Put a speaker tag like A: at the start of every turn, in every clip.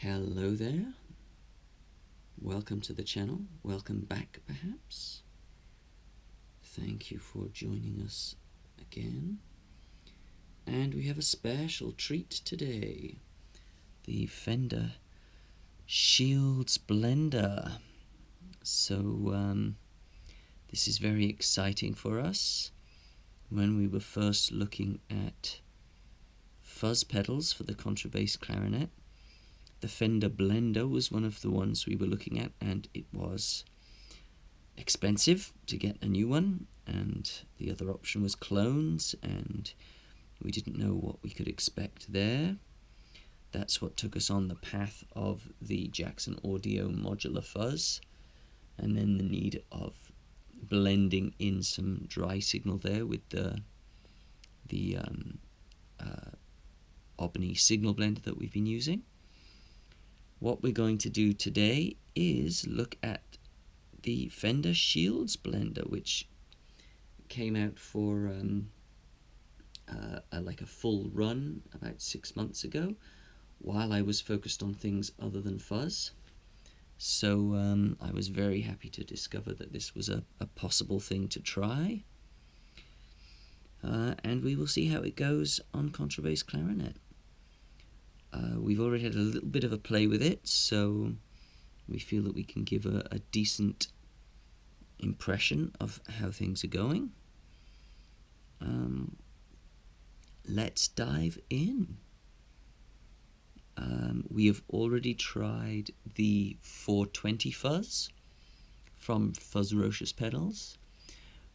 A: Hello there, welcome to the channel, welcome back perhaps. Thank you for joining us again. And we have a special treat today, the Fender Shields Blender. So this is very exciting for us. When we were first looking at fuzz pedals for the contrabass clarinet, the Fender Blender was one of the ones we were looking at, and it was expensive to get a new one, and the other option was clones, and we didn't know what we could expect there. That's what took us on the path of the Jackson Audio Modular fuzz, and then the need of blending in some dry signal there with the Albany signal blender that we've been using. What we're going to do today is look at the Fender Shields Blender, which came out for like a full run about 6 months ago, while I was focused on things other than fuzz. So I was very happy to discover that this was a possible thing to try, and we will see how it goes on contrabass clarinet. We've already had a little bit of a play with it, so we feel that we can give a decent impression of how things are going. Let's dive in. We have already tried the 420 fuzz from Fuzzrocious Pedals.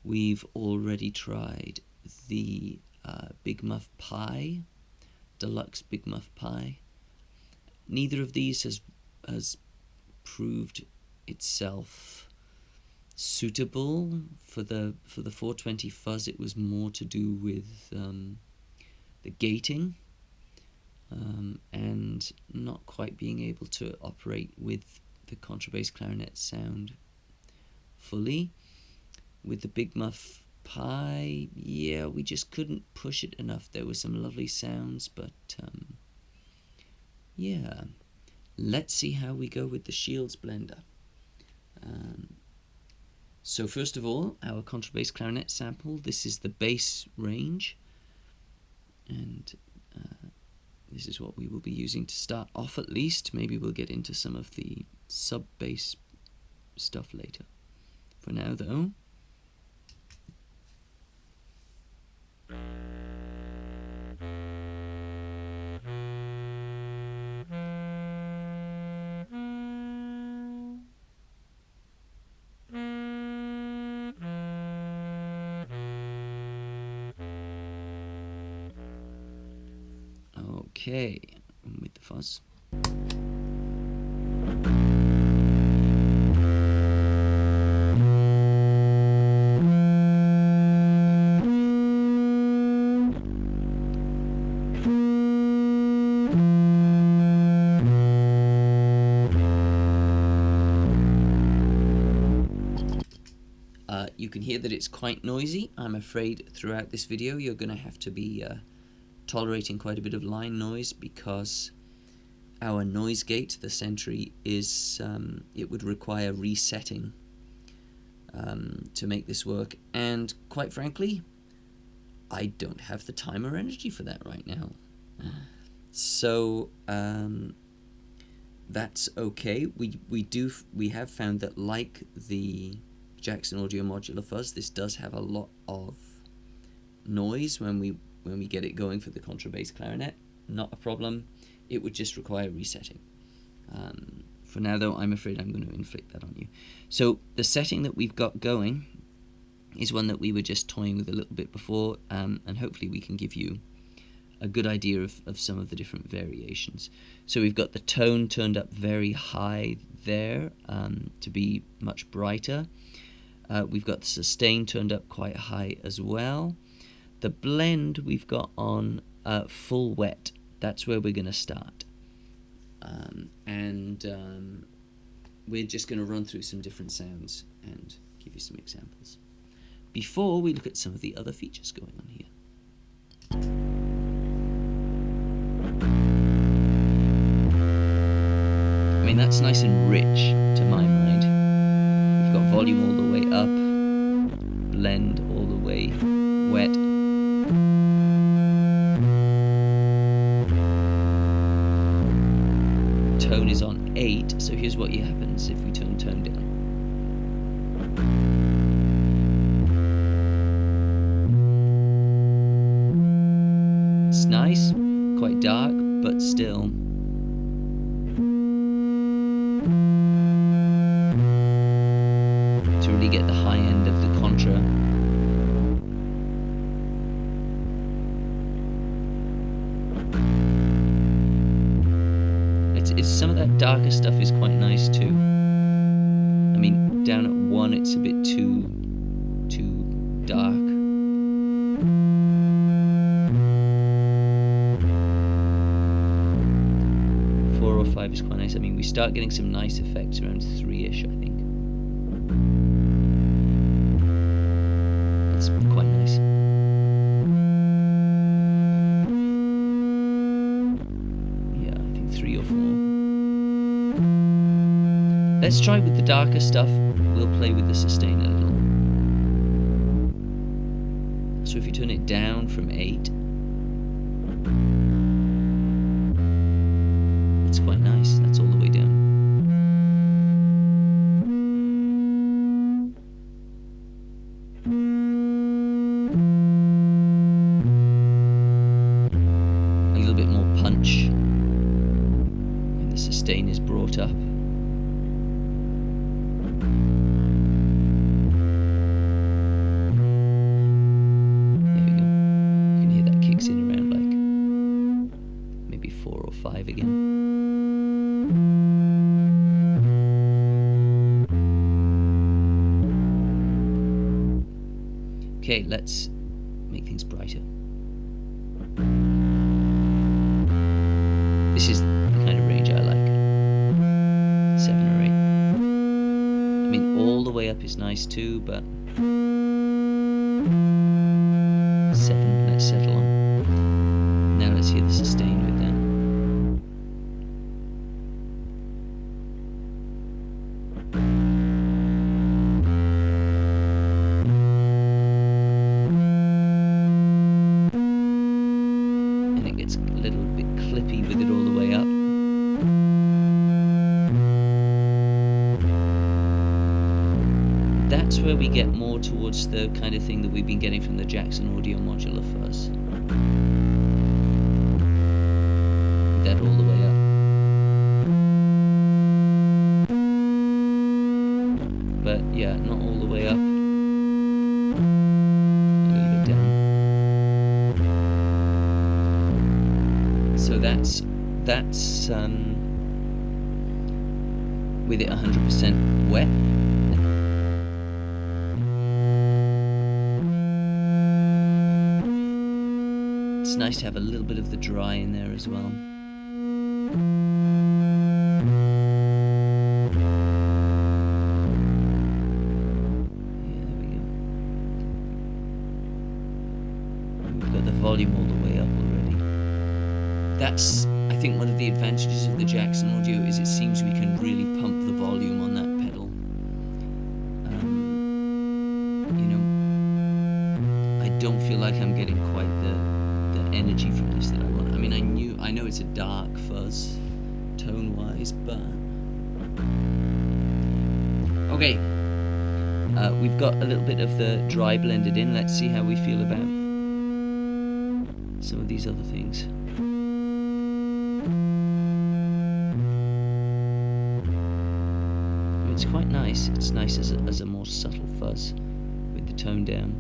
A: We've already tried the Big Muff Pi, Deluxe Big Muff Pi. Neither of these has proved itself suitable for the 420 fuzz. It was more to do with the gating and not quite being able to operate with the contrabass clarinet sound fully. With the Big Muff Pi, yeah, we just couldn't push it enough. There were some lovely sounds, but yeah, let's see how we go with the Shields Blender. So first of all, our contrabass clarinet sample. This is the bass range, and this is what we will be using to start off at least. Maybe we'll get into some of the sub-bass stuff later. For now though, okay, with the fuzz. You can hear that it's quite noisy. I'm afraid throughout this video you're going to have to be tolerating quite a bit of line noise, because our noise gate, the Sentry, is it would require resetting to make this work, and quite frankly I don't have the time or energy for that right now. So that's okay. We have found that, like the Jackson Audio Modular fuzz, this does have a lot of noise when we get it going for the contrabass clarinet. Not a problem. It would just require resetting. For now though, I'm afraid I'm going to inflict that on you. So the setting that we've got going is one that we were just toying with a little bit before, and hopefully we can give you a good idea of some of the different variations. So we've got the tone turned up very high there to be much brighter. We've got the sustain turned up quite high as well. The blend we've got on full wet. That's where we're going to start. We're just going to run through some different sounds and give you some examples before we look at some of the other features going on here. mean, that's nice and rich to my mind. We've got volume all the way up, blend all the way wet. Tone is on 8, so here's what happens if we turn tone down. It's nice, quite dark, but still. To really get the high end of the contra. It's some of that darker stuff is quite nice too. I mean, down at 1 it's a bit too dark. Four or 5 is quite nice. I mean, we start getting some nice effects around 3-ish, I think. It's quite nice. Yeah, I think 3 or 4. Let's try with the darker stuff. We'll play with the sustain a little. So if you turn it down from 8, it's quite nice. That's all the way down. A little bit more punch when the sustain is brought up. In around like maybe 4 or 5 again. Okay, let's make things brighter. This is the kind of range I like. 7 or 8. I mean, all the way up is nice too, but 7, let's settle on. Now let's hear the sustain with that. And it gets a little bit clippy with it all the way up. That's where we get more towards the kind of thing that we've been getting from the Jackson Audio Modular Fuzz. That all the way up. But yeah, not all the way up. A little bit down. So that's with it 100% wet. It's nice to have a little bit of the dry in there as well. Volume all the way up already. That's, I think, one of the advantages of the Jackson Audio is it seems we can really pump the volume on that pedal. You know, I don't feel like I'm getting quite the energy from this that I want. I mean, I know it's a dark fuzz tone-wise, but okay. We've got a little bit of the dry blended in. Let's see how we feel about some of these other things. I mean, it's quite nice. It's nice as a more subtle fuzz with the tone down.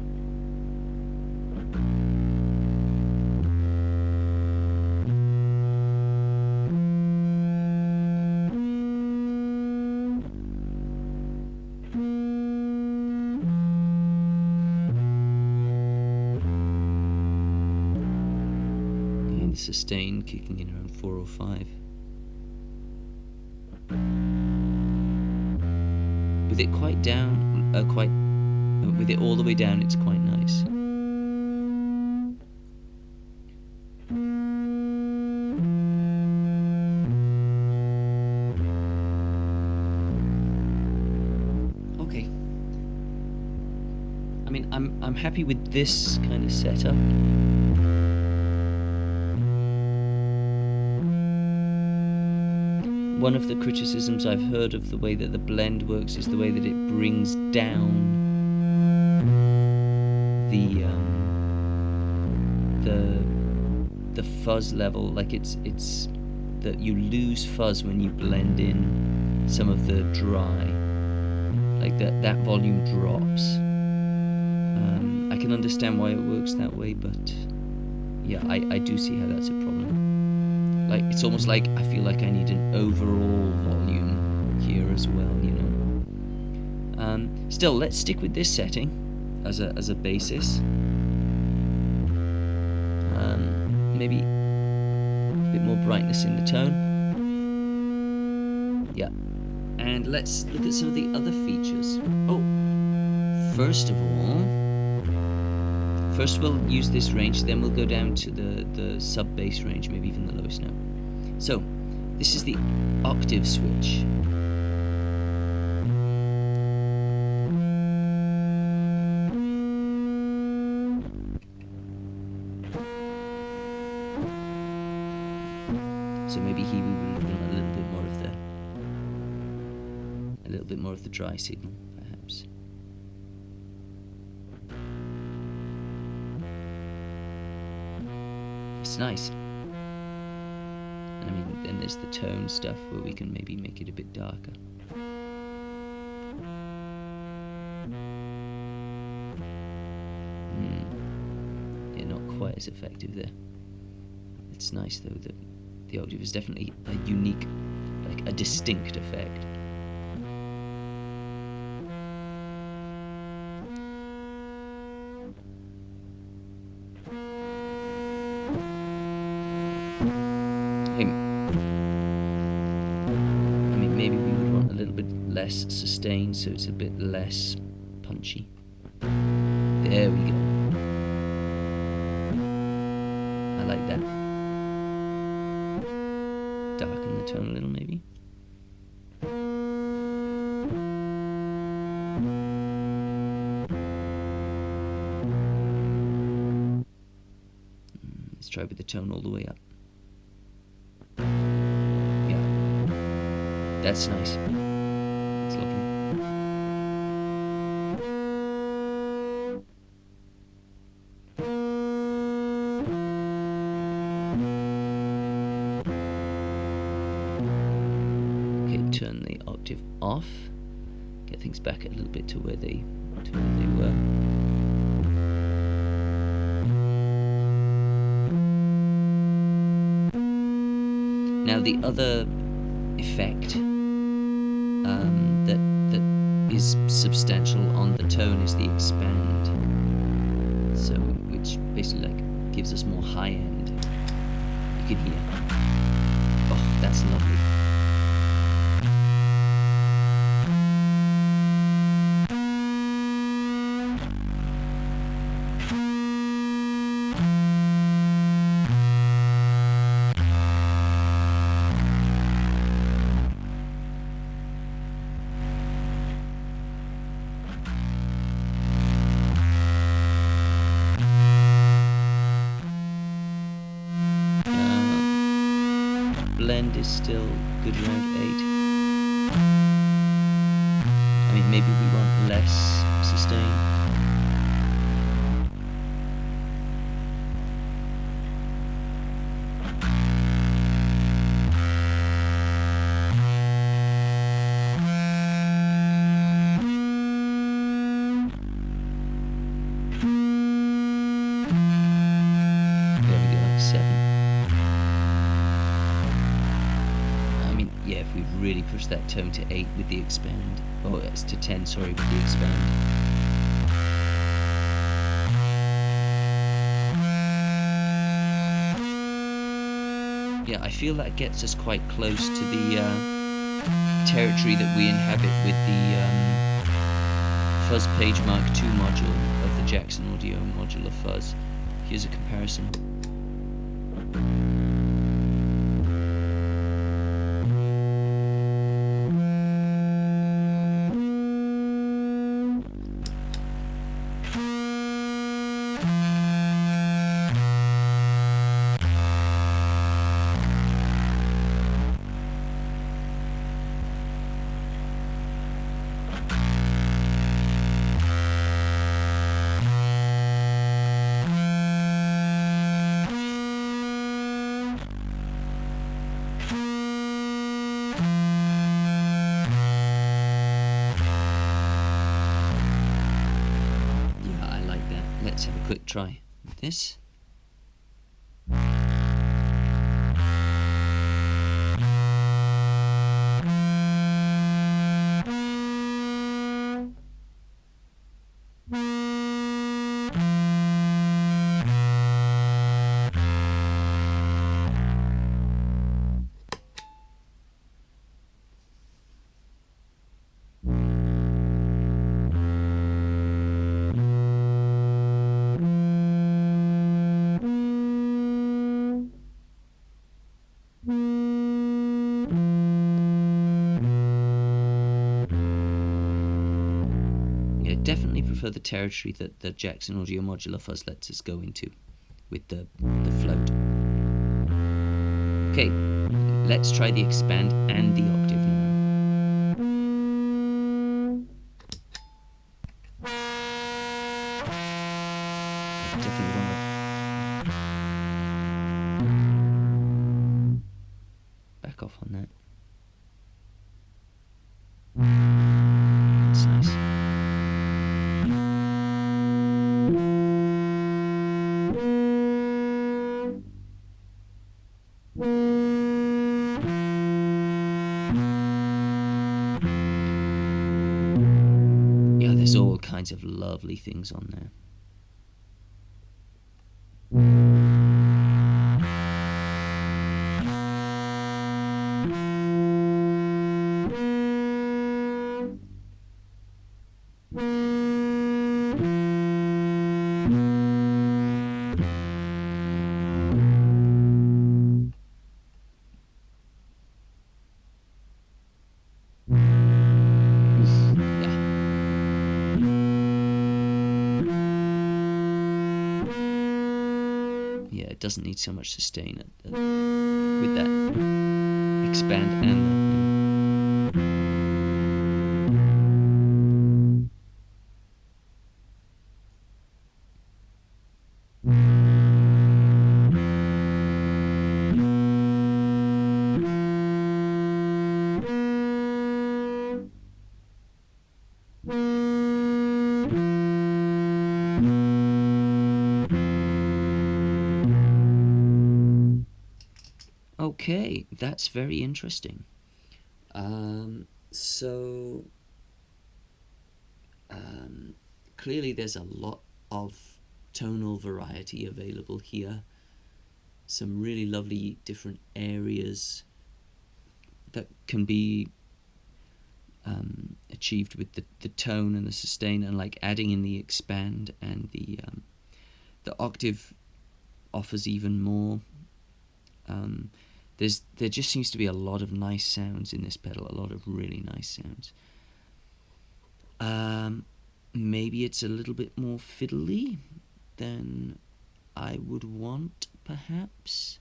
A: Sustain kicking in around 4 or 5. With it quite down, with it all the way down, it's quite nice. I'm happy with this kind of setup. One of the criticisms I've heard of the way that the blend works is the way that it brings down the fuzz level. Like it's that you lose fuzz when you blend in some of the dry. Like that volume drops. I can understand why it works that way, but yeah, I do see how that's a problem. Like, it's almost like I feel like I need an overall volume here as well, you know. Still, let's stick with this setting as a basis. Maybe a bit more brightness in the tone. Yeah. And let's look at some of the other features. Oh, first we'll use this range, then we'll go down to the sub-bass range, maybe even the lowest note. So, this is the octave switch. So maybe here we want a little bit more of the dry signal, perhaps. It's nice. And I mean, then there's the tone stuff where we can maybe make it a bit darker. Yeah, not quite as effective there. It's nice though that the octave is definitely a unique, like a distinct effect. I mean, maybe we would want a little bit less sustained, so it's a bit less punchy. There we go. I like that. Darken the tone a little, maybe. Let's try with the tone all the way up. That's nice. It's lovely. Okay, turn the octave off. Get things back a little bit to where they were. Now the other effect that is substantial on the tone is the expand. So, which basically like gives us more high end. You can hear. Oh, that's lovely. Blend is still good around 8. I mean, maybe we want less sustain. There we go, like 7. Yeah, if we really push that tone to 8 with the expand, oh, it's to 10, sorry, with the expand. Yeah, I feel that gets us quite close to the territory that we inhabit with the Fuzz Page Mark II module of the Jackson Audio Modular Fuzz. Here's a comparison. Let's have a quick try with this. Definitely prefer the territory that the Jackson Audio Modular Fuzz lets us go into with the float. Okay, let's try the expand and the octave now. I definitely want to back off on that. That's nice. There's all kinds of lovely things on there. It doesn't need so much sustain with that expand and Okay, that's very interesting. Clearly there's a lot of tonal variety available here. Some really lovely different areas that can be achieved with the tone and the sustain, and like adding in the expand and the octave offers even more. There just seems to be a lot of nice sounds in this pedal, a lot of really nice sounds. Maybe it's a little bit more fiddly than I would want, perhaps.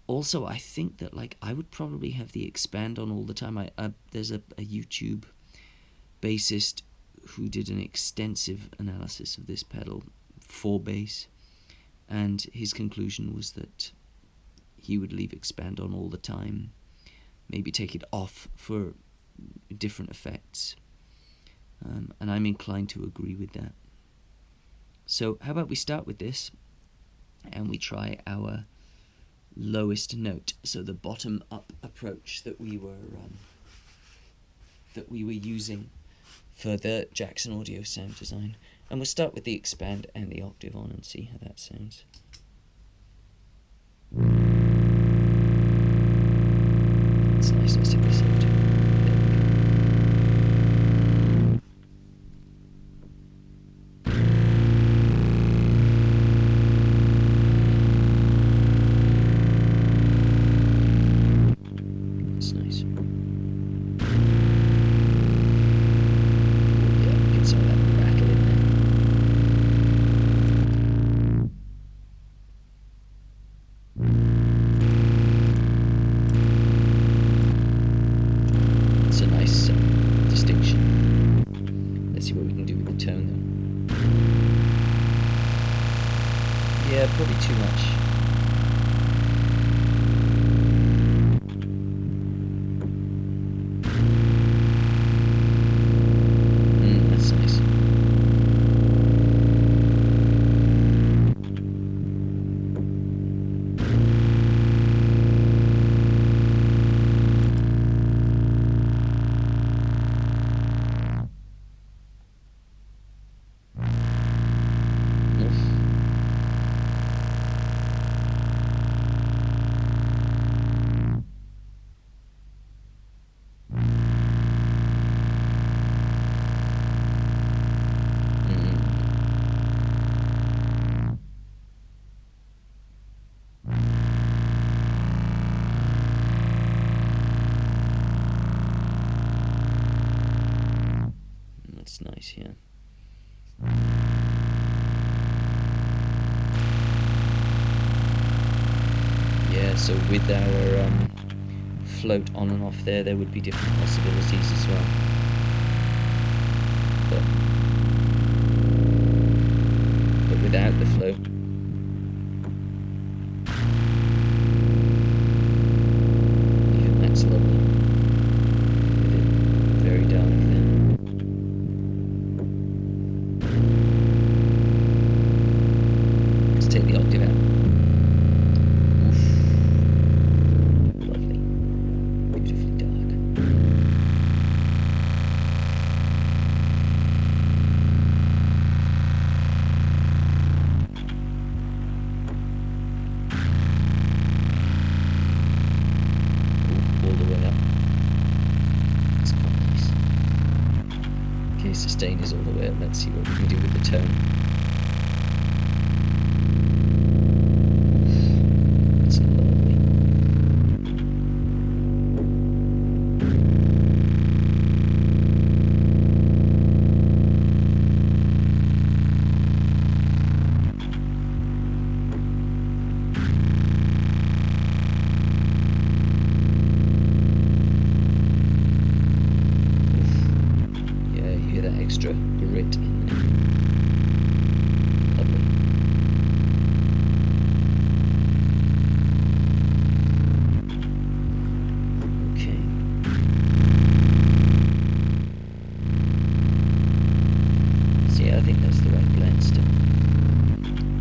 A: Also, I think that like I would probably have the expand on all the time. There's a YouTube bassist who did an extensive analysis of this pedal for bass, and his conclusion was that he would leave expand on all the time, maybe take it off for different effects. And I'm inclined to agree with that. So how about we start with this and we try our lowest note, so the bottom up approach that we were using for the Jackson Audio sound design. And we'll start with the expand and the octave on and see how that sounds. It's nice to be soft. too much. That's nice. That's nice, yeah. Yeah, so with our float on and off there would be different possibilities as well. But without the float, even that's lovely. With it very dark there. Let's take the octave out. Oof. Lovely. Beautifully dark. Ooh, all the way up. That's quite nice. Okay, sustain is all the way up. Let's see what we can do with the tone. That's lovely. Yeah, you hear that extra grit in there. Lovely. Okay. So yeah, I think that's the right blend still.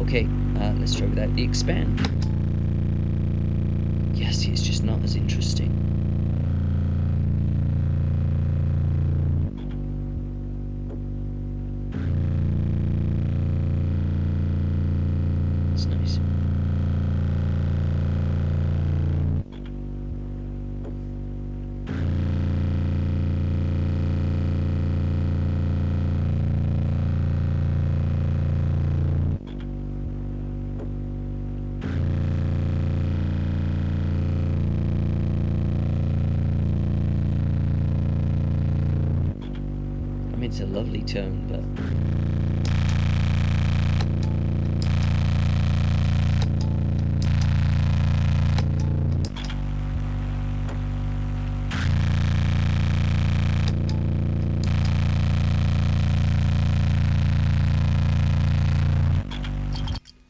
A: Okay, let's try without the expand. Yes, it's just not as interesting. It's nice. I mean, it's a lovely tone, but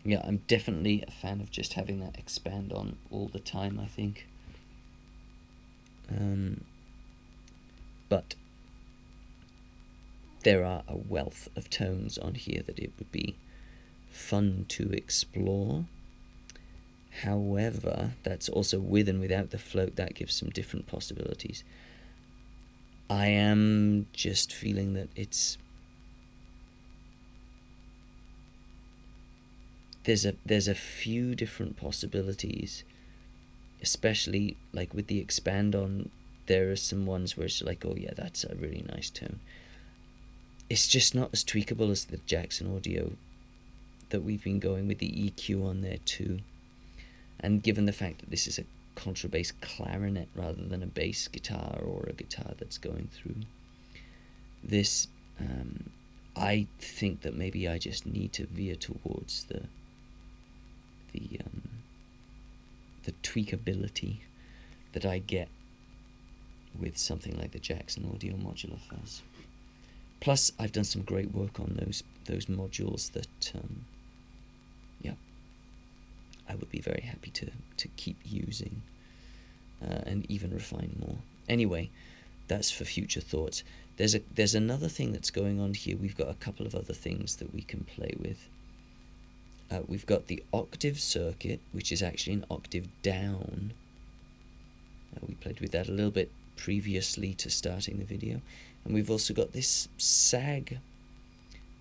A: yeah, I'm definitely a fan of just having that expand on all the time, I think. But there are a wealth of tones on here that it would be fun to explore. However, that's also with and without the float, that gives some different possibilities. I am just feeling that there's a few different possibilities, especially like with the expand on. There are some ones where it's like, oh yeah, that's a really nice tone. It's just not as tweakable as the Jackson Audio that we've been going with the EQ on there too. And given the fact that this is a contrabass clarinet rather than a bass guitar or a guitar that's going through this, I think that maybe I just need to veer towards the tweakability that I get with something like the Jackson Audio Modular Fuzz. Plus, I've done some great work on those modules that, yeah, I would be very happy to keep using and even refine more. Anyway, that's for future thoughts. There's another thing that's going on here. We've got a couple of other things that we can play with. We've got the octave circuit, which is actually an octave down. We played with that a little bit previously to starting the video. And we've also got this sag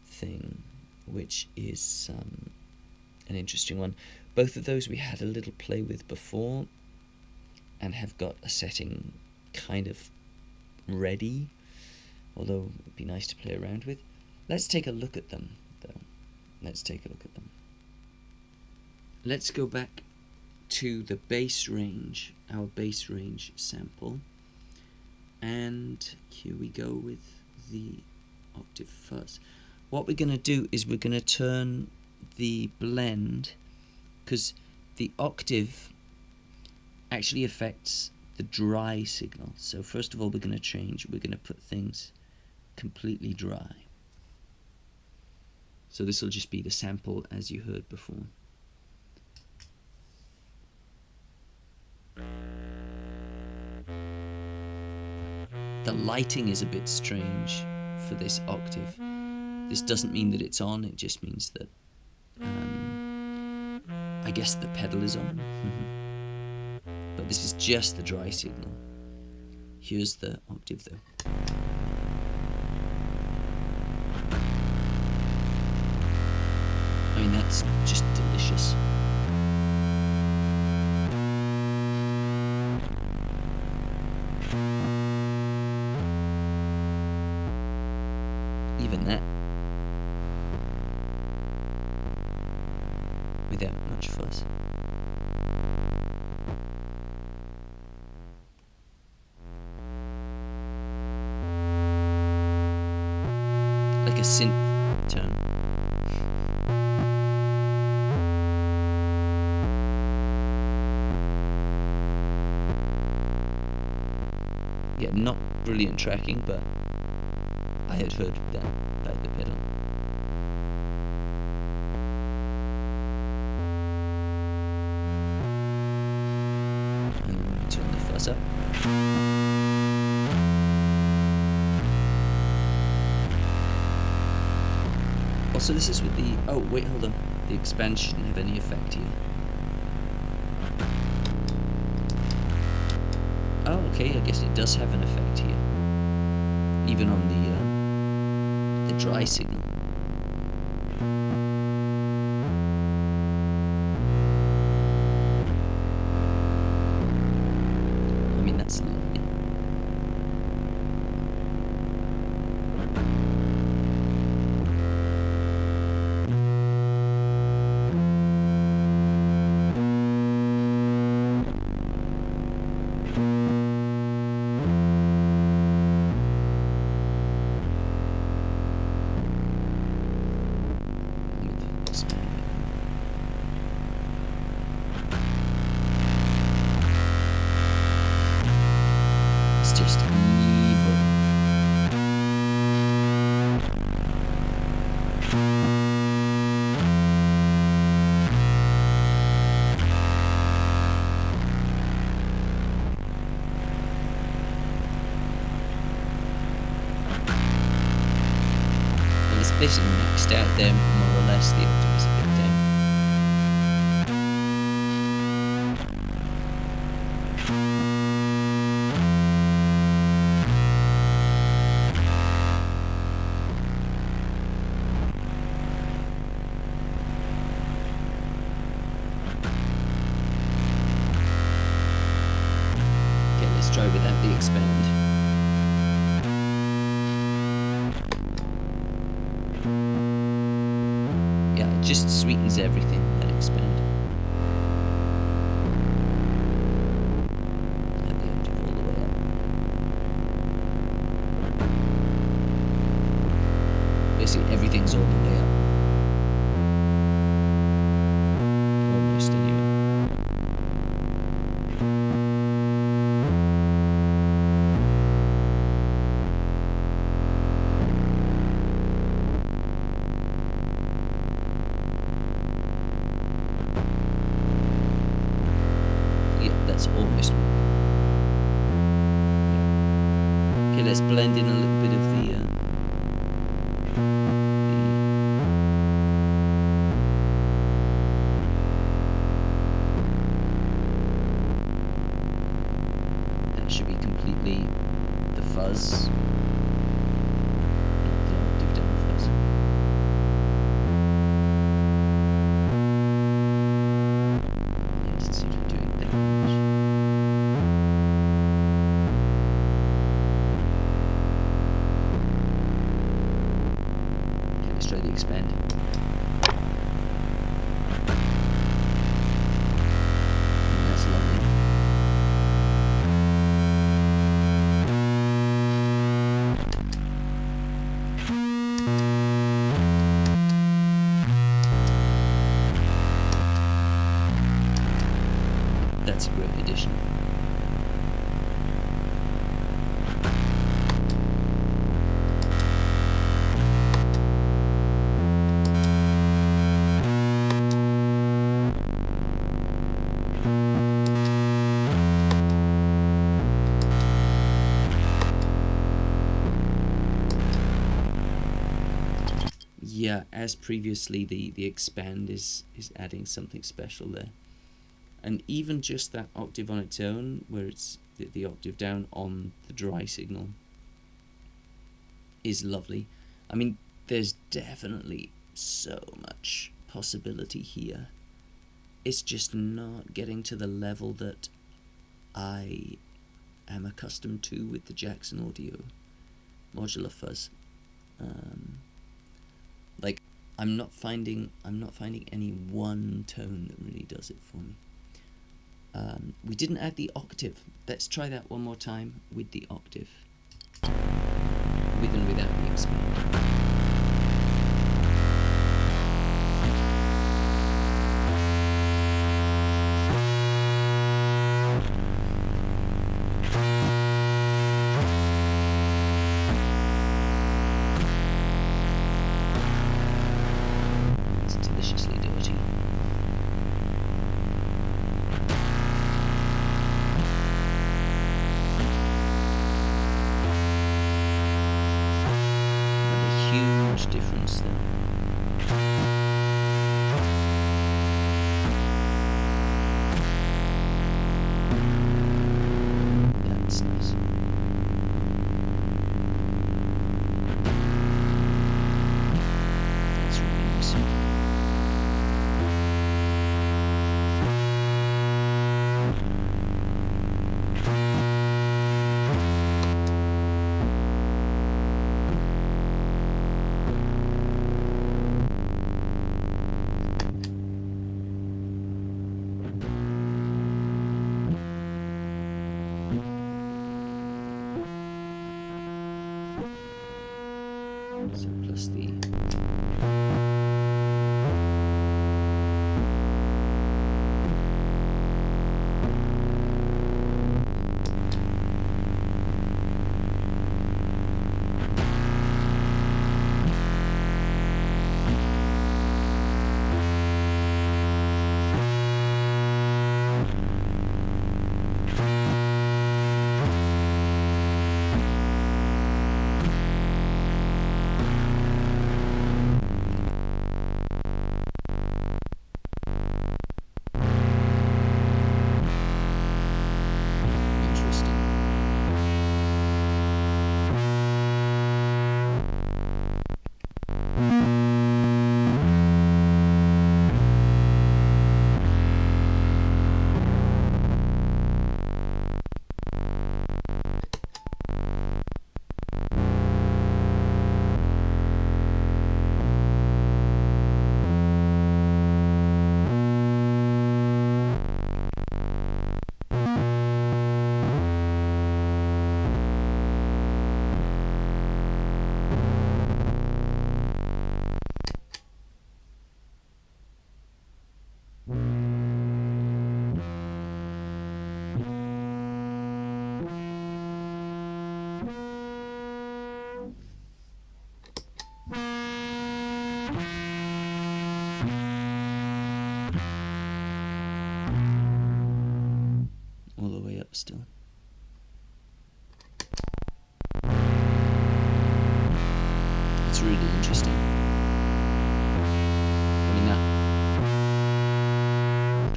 A: thing, which is an interesting one. Both of those we had a little play with before and have got a setting kind of ready, although it would be nice to play around with. Let's take a look at them, though. Let's take a look at them. Let's go back to the bass range, our bass range sample, and here we go with the octave fuzz. What we're going to do is we're going to turn the blend, because the octave actually affects the dry signal. So first of all, we're going to put things completely dry. So this will just be the sample as you heard before. The lighting is a bit strange for this octave. This doesn't mean that it's on, it just means that I guess the pedal is on. But this is just the dry signal. Here's the octave though. I mean, that's just delicious. Even that without much fuzz. Like a synth tone. Yeah, not brilliant tracking, but I had heard that about the pedal. And then we turn the fuzz up. Also, this is with the... Oh, wait, hold on. The expand shouldn't have any effect here. Oh, okay, I guess it does have an effect here. Even on the dry signal. I mean, that's lovely. It's just evil. And it's basically maxed out there, more or less. The octave is a bit down. Let's try without the expand. Yeah, it just sweetens everything, that expand. Have the octave all the way up. Basically everything's all the way up. Almost anyway. Okay, let's blend in a little bit of that should be completely the fuzz, not the octave down fuzz. Yeah, it doesn't seem to be doing that much. Okay, let's try the expand. That's lovely. That's a great addition. Yeah, as previously, the expand is adding something special there. And even just that octave on its own, where it's the octave down on the dry signal, is lovely. I mean, there's definitely so much possibility here. It's just not getting to the level that I am accustomed to with the Jackson Audio Modular Fuzz. Like, I'm not finding any one tone that really does it for me. We didn't add the octave. Let's try that one more time with the octave, with and without the expand. It's deliciously dirty. Difference there. That's nice. That's really nice. So plus the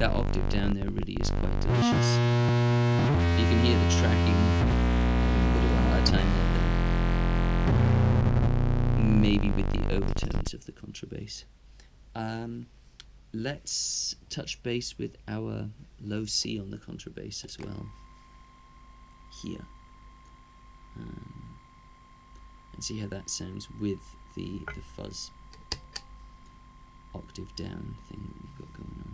A: that octave down there really is quite delicious. You can hear the tracking, having a bit of a hard time there, maybe with the overtones of the contrabass. Let's touch base with our low C on the contrabass as well, here, and see how that sounds with the fuzz octave down thing that we've got going on.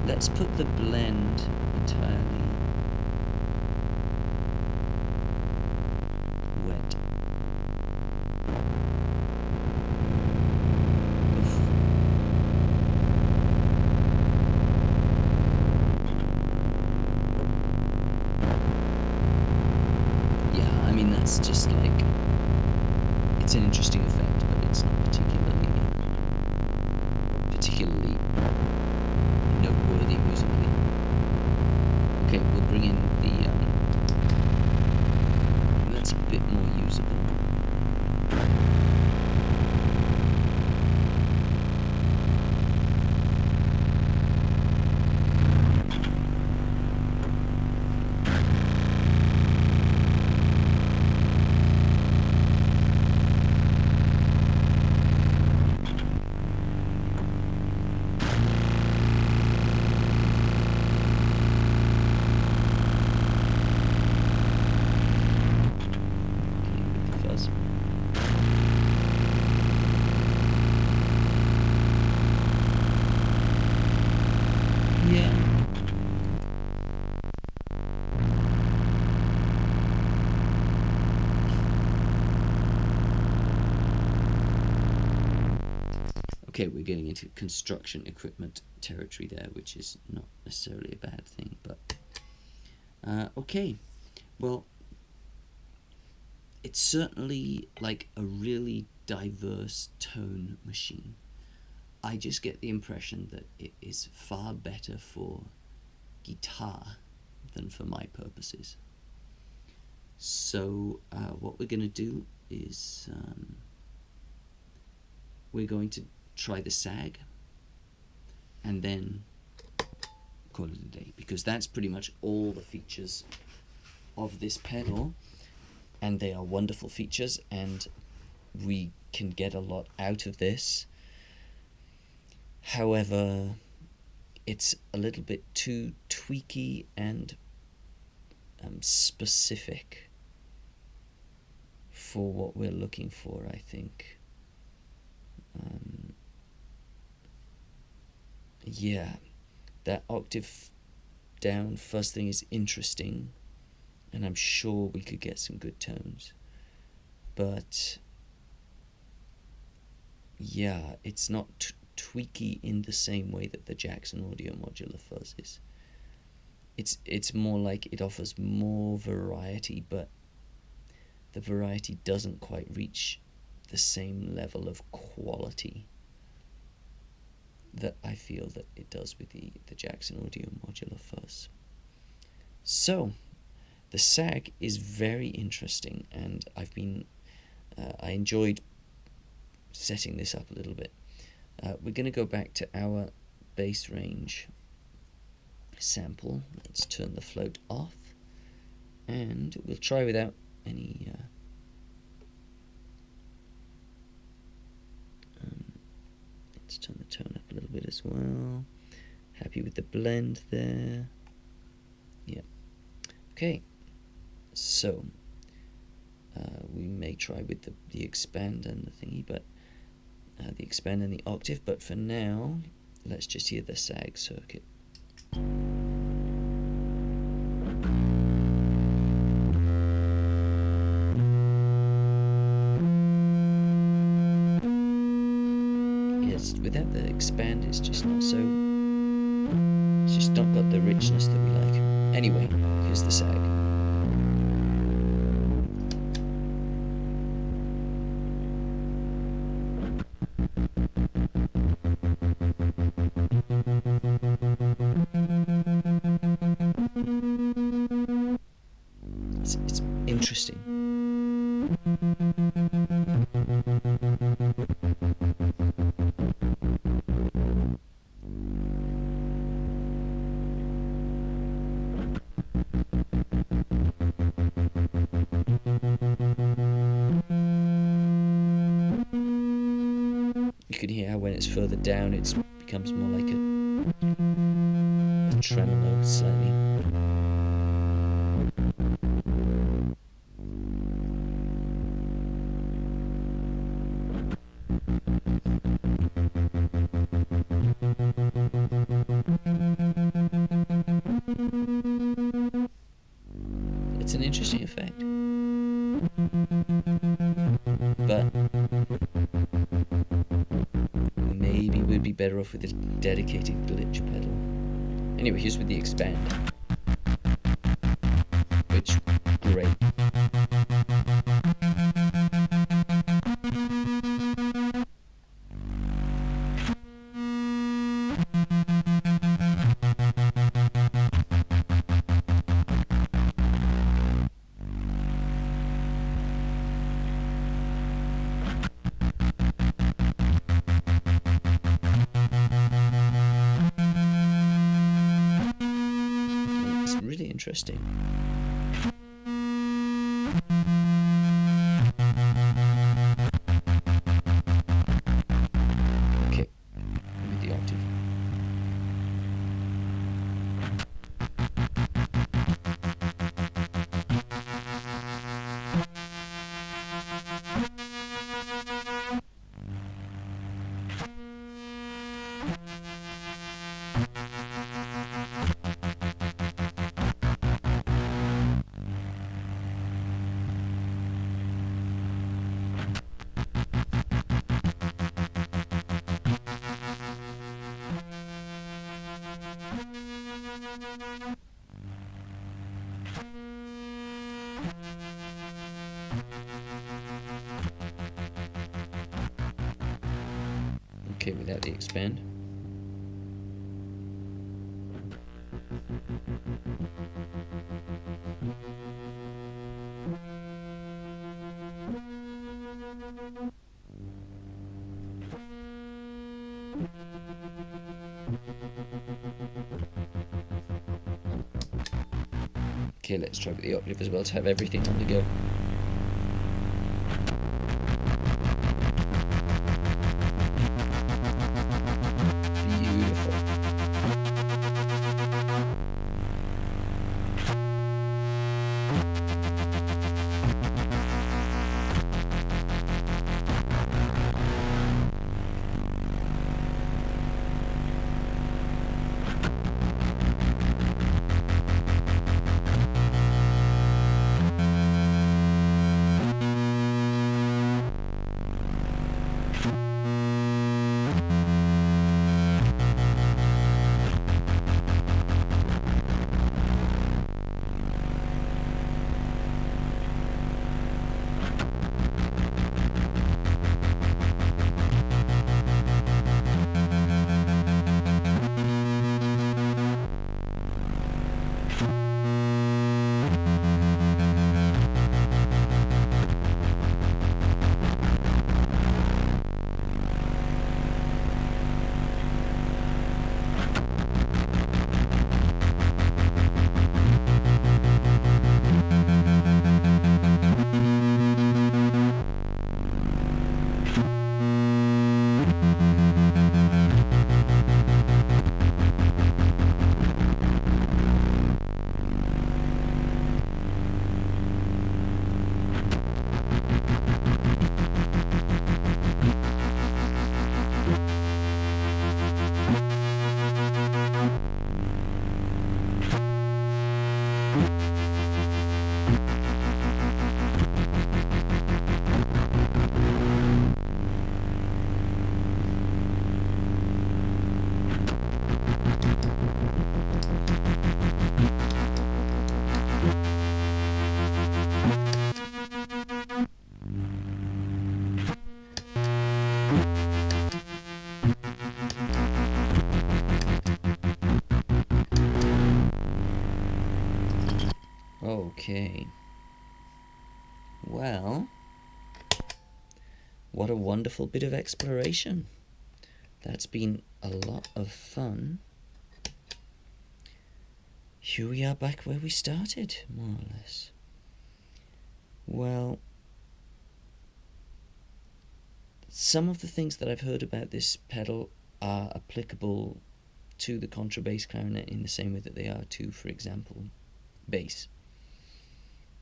A: Let's put the blend entirely wet. Oof. Yeah, I mean that's just like, it's an interesting effect, but it's not particularly noteworthy musically. Okay, we'll bring in the that's a bit more usable. Okay, we're getting into construction equipment territory there, which is not necessarily a bad thing, but okay, well, it's certainly like a really diverse tone machine. I just get the impression that it is far better for guitar than for my purposes. So what we're going to do is we're going to try the sag and then call it a day, because that's pretty much all the features of this pedal, and they are wonderful features and we can get a lot out of this. However, it's a little bit too tweaky and specific for what we're looking for, I think. Yeah, that octave down fuzz thing is interesting, and I'm sure we could get some good tones, but yeah, it's not tweaky in the same way that the Jackson Audio Modular fuzz is. It's more like it offers more variety, but the variety doesn't quite reach the same level of quality that I feel that it does with the Jackson Audio Modular fuzz. So the sag is very interesting, and I enjoyed setting this up a little bit. We're going to go back to our bass range sample. Let's turn the float off, and we'll try without any let's turn the tone up a little bit as well. Happy with the blend there. Yeah. Okay, so we may try with the expand and the thingy, but the expand and the octave, but for now let's just hear the sag circuit. Here's without the expand, it's just not so. It's just not got the richness that we like. Anyway, here's the sag. It's interesting. You can hear how when it's further down it becomes more like a tremolo slightly. It's an interesting effect. But maybe we'd be better off with a dedicated glitch pedal. Anyway, here's with the expand. Which, great. Really interesting. Okay, with the octave. Okay, without the expand. Okay, let's try with the octave as well to have everything on the go. Beautiful. Okay. Well, what a wonderful bit of exploration. That's been a lot of fun. Here we are back where we started, more or less. Well, some of the things that I've heard about this pedal are applicable to the contrabass clarinet in the same way that they are to, for example, bass,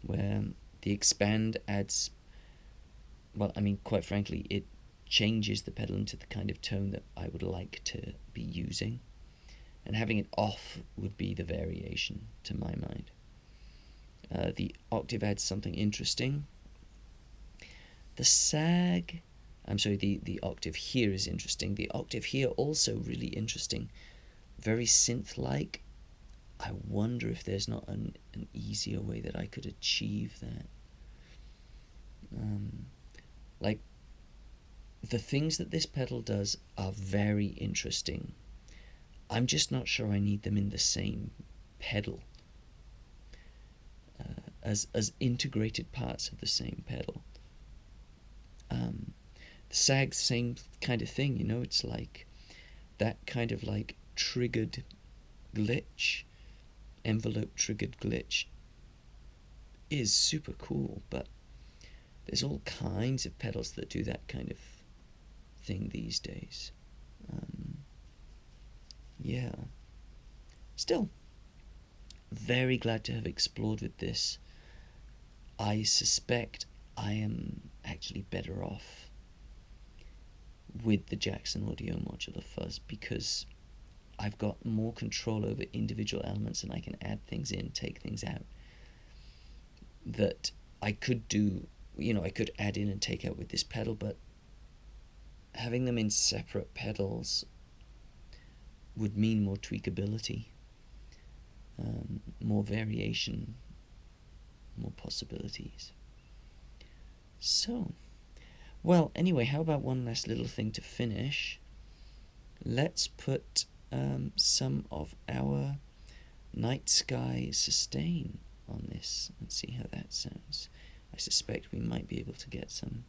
A: where the expand adds, well, I mean, quite frankly, it changes the pedal into the kind of tone that I would like to be using, and having it off would be the variation, to my mind. The octave adds something interesting. The octave here is interesting. The octave here also really interesting. Very synth-like. I wonder if there's not an easier way that I could achieve that. Like, the things that this pedal does are very interesting. I'm just not sure I need them in the same pedal. As integrated parts of the same pedal. The sag, same kind of thing, you know, it's like that kind of like triggered glitch, envelope triggered glitch is super cool, but there's all kinds of pedals that do that kind of thing these days. Yeah. Still, very glad to have explored with this. I suspect I am actually better off with the Jackson Audio Modular Fuzz because I've got more control over individual elements and I can add things in, take things out that I could do, you know, I could add in and take out with this pedal, but having them in separate pedals would mean more tweakability, more variation, more possibilities. So, well, anyway, how about one last little thing to finish? Let's put some of our nightsky sustain on this and see how that sounds. I suspect we might be able to get some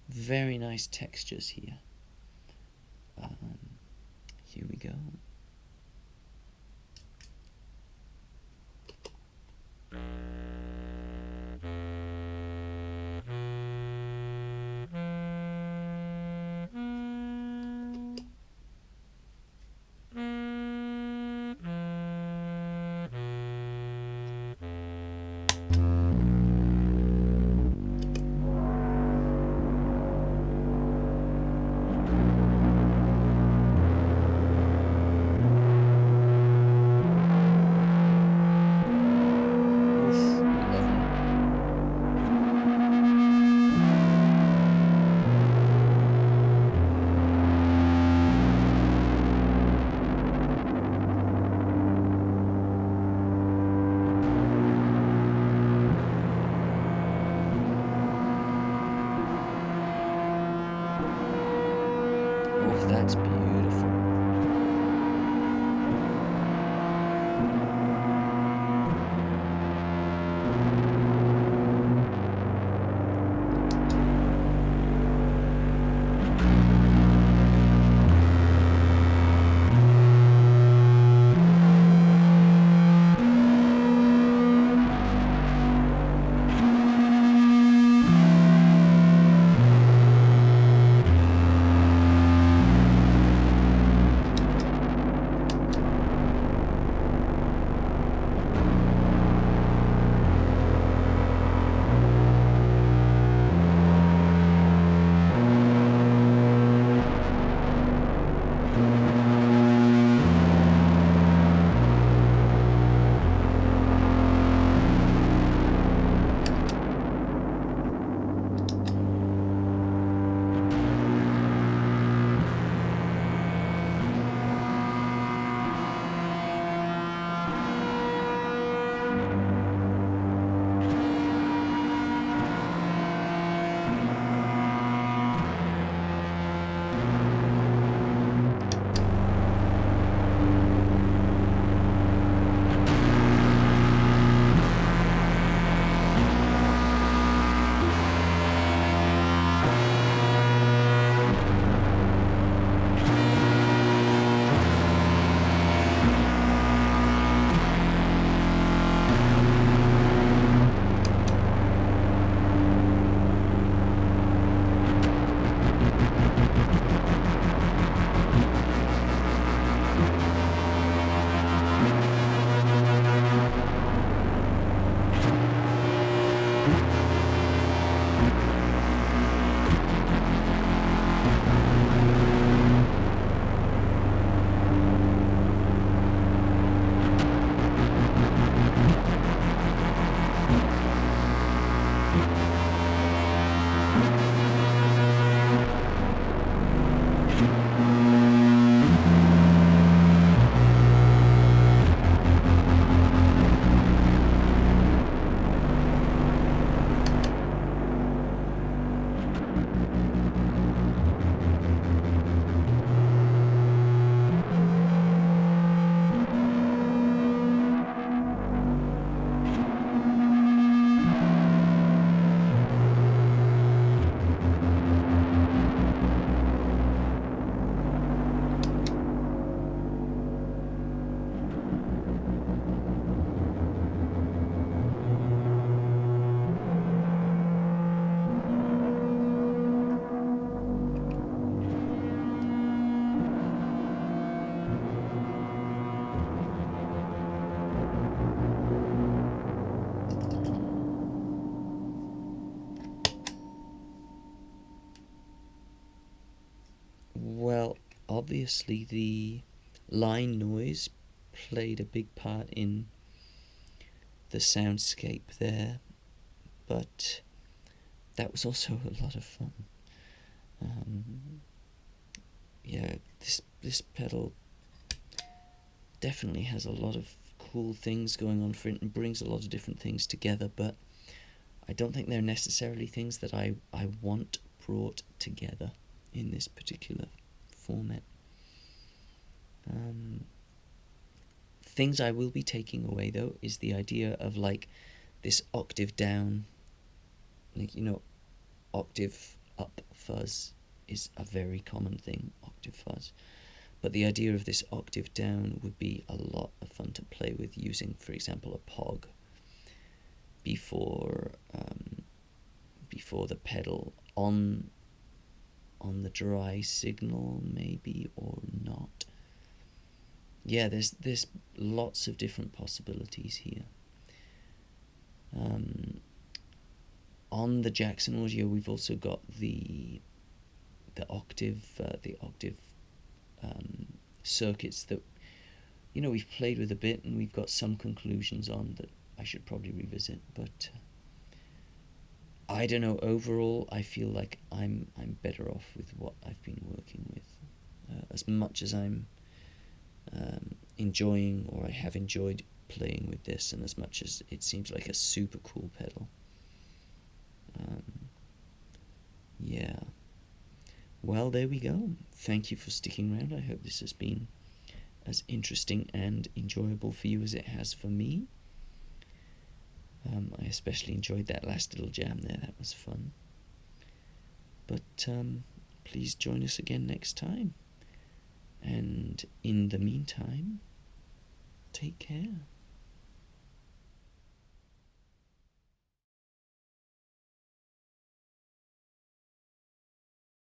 A: very nice textures here. Here we go. obviously the line noise played a big part in the soundscape there, but that was also a lot of fun. Yeah, this pedal definitely has a lot of cool things going on for it and brings a lot of different things together, but I don't think they're necessarily things that I want brought together in this particular format. Things I will be taking away though is the idea of like this octave down, like, you know, octave up fuzz is a very common thing, octave fuzz. But the idea of this octave down would be a lot of fun to play with using, for example, a pog before the pedal on the dry signal, maybe, or not. Yeah, there's lots of different possibilities here. On the Jackson Audio, we've also got the octave circuits that, you know, we've played with a bit, and we've got some conclusions on that I should probably revisit. But I don't know. Overall, I feel like I'm better off with what I've been working with. As much as I'm enjoying, or I have enjoyed playing with this, and as much as it seems like a super cool pedal. Yeah. Well, there we go. Thank you for sticking around. I hope this has been as interesting and enjoyable for you as it has for me. I especially enjoyed that last little jam there. That was fun. But please join us again next time. And in the meantime, take care.